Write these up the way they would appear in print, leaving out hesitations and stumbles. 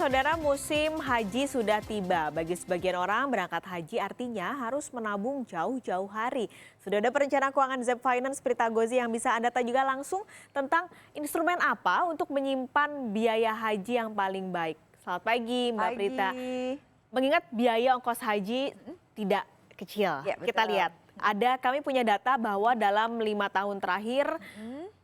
Saudara, musim haji sudah tiba. Bagi sebagian orang, berangkat haji artinya harus menabung jauh-jauh hari. Sudah ada perencana keuangan Zep Finance, Prita Gozi, yang bisa Anda tanya juga langsung tentang instrumen apa untuk menyimpan biaya haji yang paling baik. Selamat pagi, Mbak Prita. Pagi. Mengingat biaya ongkos haji tidak kecil, Ya, kita betul. lihat. Kami punya data bahwa dalam 5 tahun terakhir,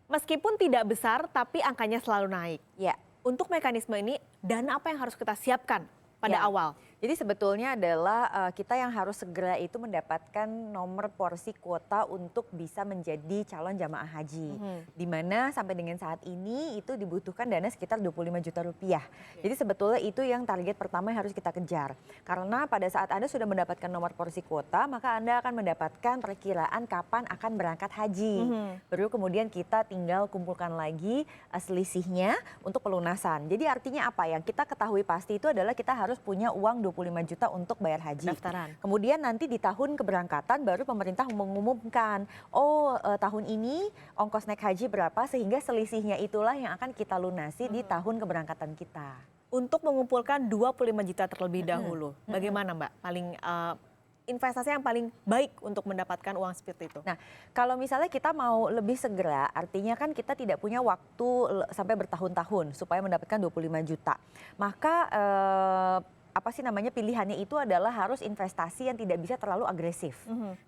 meskipun tidak besar, tapi angkanya selalu naik. Ya, Untuk mekanisme ini, dana apa yang harus kita siapkan pada ya. awal? Jadi sebetulnya adalah kita yang harus segera itu mendapatkan nomor porsi kuota untuk bisa menjadi calon jamaah haji. Di mana sampai dengan saat ini itu dibutuhkan dana sekitar 25 juta rupiah. Jadi sebetulnya itu yang target pertama yang harus kita kejar. Karena pada saat Anda sudah mendapatkan nomor porsi kuota, maka Anda akan mendapatkan perkiraan kapan akan berangkat haji. Baru kemudian kita tinggal kumpulkan lagi selisihnya untuk pelunasan. Jadi artinya apa? Yang kita ketahui pasti itu adalah kita harus punya uang 25 juta untuk bayar haji. Pendaftaran. Kemudian nanti di tahun keberangkatan baru pemerintah mengumumkan, tahun ini ongkos naik haji berapa, sehingga selisihnya itulah yang akan kita lunasi di tahun keberangkatan kita. Untuk mengumpulkan 25 juta terlebih dahulu, bagaimana Mbak? Investasi yang paling baik untuk mendapatkan uang seperti itu? Nah, kalau misalnya kita mau lebih segera, artinya kan kita tidak punya waktu sampai bertahun-tahun supaya mendapatkan 25 juta. Maka pilihannya itu adalah harus investasi yang tidak bisa terlalu agresif.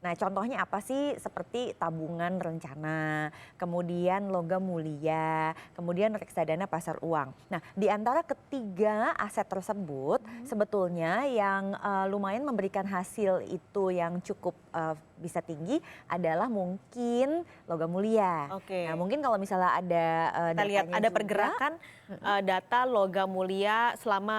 Nah, contohnya apa sih? Seperti tabungan rencana, kemudian logam mulia, kemudian reksadana pasar uang. Nah, di antara ketiga aset tersebut, sebetulnya yang lumayan memberikan hasil itu yang cukup bisa tinggi adalah mungkin logam mulia. Oke. Nah, mungkin kalau misalnya ada Kita lihat datanya ada juga, pergerakan data logam mulia selama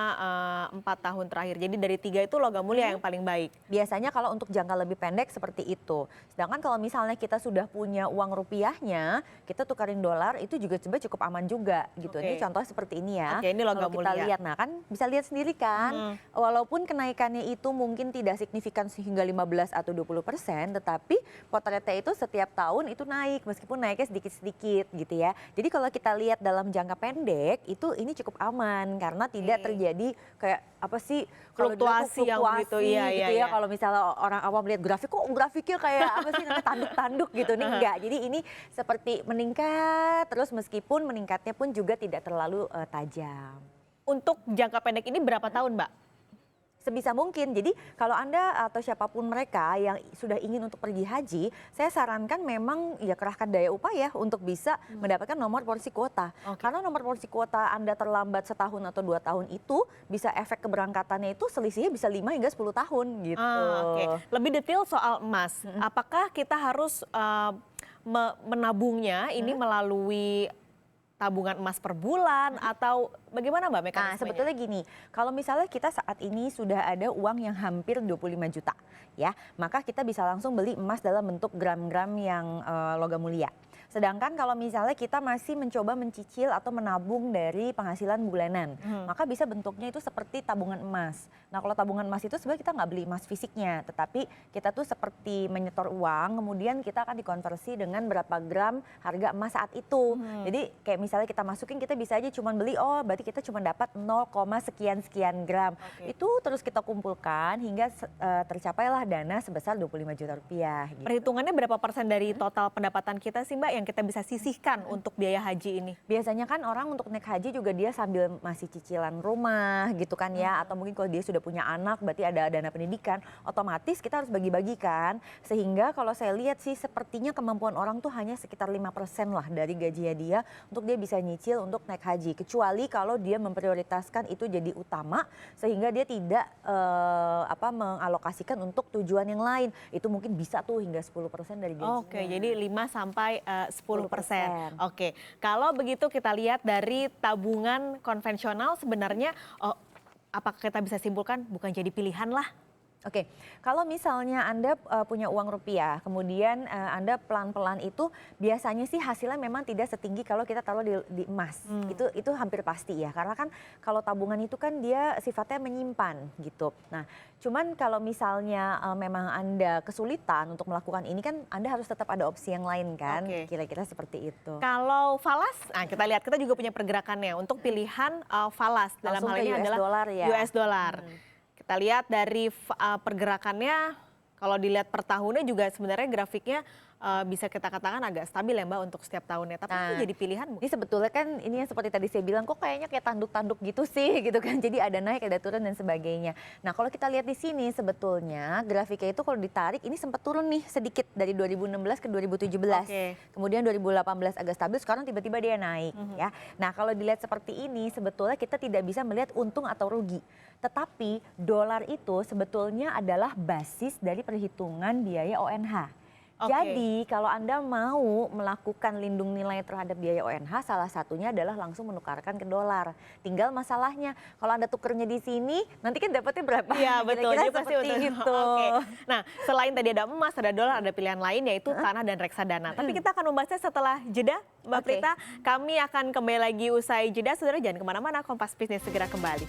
4 tahun terakhir. Jadi dari 3 itu logam mulia yang paling baik. biasanya kalau untuk jangka lebih pendek seperti itu. Sedangkan kalau misalnya kita sudah punya uang rupiahnya, kita tukarin dolar, itu juga sebenarnya cukup aman juga gitu. Oke. Ini contoh seperti ini ya. Oke, ini logam Kalau kita mulia. lihat, nah kan bisa lihat sendiri kan, walaupun kenaikannya itu mungkin tidak signifikan sehingga 15 atau 20%, tetapi potretnya itu setiap tahun itu naik, meskipun naiknya sedikit-sedikit gitu ya. Jadi kalau kita lihat dalam jangka pendek, itu ini cukup aman karena tidak terjadi kayak apa sih, kalau dulu tuh Fluktuasi yang begitu, iya, gitu iya. ya. Kalau misalnya orang awam lihat grafik, kok grafiknya kayak apa sih namanya, tanduk-tanduk gitu. Ini enggak, jadi ini seperti meningkat terus, meskipun meningkatnya pun juga tidak terlalu tajam. Untuk jangka pendek ini berapa tahun, Mbak? Sebisa mungkin. Jadi kalau Anda atau siapapun mereka yang sudah ingin untuk pergi haji, saya sarankan memang ya kerahkan daya upaya untuk bisa mendapatkan nomor porsi kuota. Oke. Karena nomor porsi kuota Anda terlambat setahun atau 2 tahun itu bisa efek keberangkatannya itu selisihnya bisa 5 hingga 10 tahun gitu. Oke. Lebih detail soal emas. Apakah kita harus menabungnya ini melalui tabungan emas per bulan atau bagaimana Mbak Nah, mekanismenya? sebetulnya gini, kalau misalnya kita saat ini sudah ada uang yang hampir 25 juta, ya, maka kita bisa langsung beli emas dalam bentuk gram-gram yang logam mulia. Sedangkan kalau misalnya kita masih mencoba mencicil atau menabung dari penghasilan bulanan, maka bisa bentuknya itu seperti tabungan emas. Nah, kalau tabungan emas itu sebenarnya kita nggak beli emas fisiknya, tetapi kita tuh seperti menyetor uang, kemudian kita akan dikonversi dengan berapa gram harga emas saat itu. Jadi kayak misalnya kita masukin, kita bisa aja cuma beli, berarti kita cuma dapat 0, sekian gram. Oke. Itu terus kita kumpulkan hingga tercapailah dana sebesar 25 juta rupiah. Gitu. Perhitungannya berapa persen dari total pendapatan kita sih Mbak yang kita bisa sisihkan untuk biaya haji ini? Biasanya kan orang untuk naik haji juga dia sambil masih cicilan rumah gitu kan ya. Atau mungkin kalau dia sudah punya anak berarti ada dana pendidikan. Otomatis kita harus bagi-bagikan. Sehingga kalau saya lihat sih sepertinya kemampuan orang tuh hanya sekitar 5% lah dari gajinya dia untuk dia bisa nyicil untuk naik haji. Kecuali kalau dia memprioritaskan itu jadi utama sehingga dia tidak mengalokasikan untuk tujuan yang lain. Itu mungkin bisa tuh hingga 10% dari gajinya. Oke, jadi 5 sampai 10%. 10%. Oke, kalau begitu kita lihat dari tabungan konvensional sebenarnya apakah kita bisa simpulkan bukan jadi pilihan lah? Oke, kalau misalnya Anda punya uang rupiah, kemudian Anda pelan-pelan itu biasanya sih hasilnya memang tidak setinggi kalau kita taruh di emas. Itu hampir pasti ya, karena kan kalau tabungan itu kan dia sifatnya menyimpan gitu. Nah, cuman kalau misalnya memang Anda kesulitan untuk melakukan ini kan Anda harus tetap ada opsi yang lain kan, Oke. kira-kira seperti itu. Kalau falas, nah kita lihat kita juga punya pergerakannya untuk pilihan falas dalam Langsung hal ke ini US adalah dollar ya? US dollar. Kita lihat dari pergerakannya, kalau dilihat per tahunnya juga sebenarnya grafiknya bisa kita katakan agak stabil ya Mbak untuk setiap tahunnya. Tapi itu jadi pilihan Ini sebetulnya kan ini yang seperti tadi saya bilang kok kayaknya kayak tanduk-tanduk gitu sih gitu kan. Jadi ada naik, ada turun dan sebagainya. Nah, kalau kita lihat di sini sebetulnya grafiknya itu kalau ditarik ini sempat turun nih sedikit dari 2016 ke 2017. Oke. Kemudian 2018 agak stabil, sekarang tiba-tiba dia naik ya. Nah, kalau dilihat seperti ini sebetulnya kita tidak bisa melihat untung atau rugi. Tetapi dolar itu sebetulnya adalah basis dari perhitungan biaya ONH. Oke. Jadi kalau Anda mau melakukan lindung nilai terhadap biaya ONH, salah satunya adalah langsung menukarkan ke dolar. Tinggal masalahnya, kalau Anda tukernya di sini, nanti kan dapatnya berapa? Iya betul, Kira-kira jadi pasti seperti betul. itu. Oke. Nah, selain tadi ada emas, ada dolar, ada pilihan lain yaitu tanah dan reksadana. Tapi kita akan membahasnya setelah jeda, Mbak Oke. Prita. Kami akan kembali lagi usai jeda. Saudara jangan kemana-mana, Kompas Bisnis segera kembali.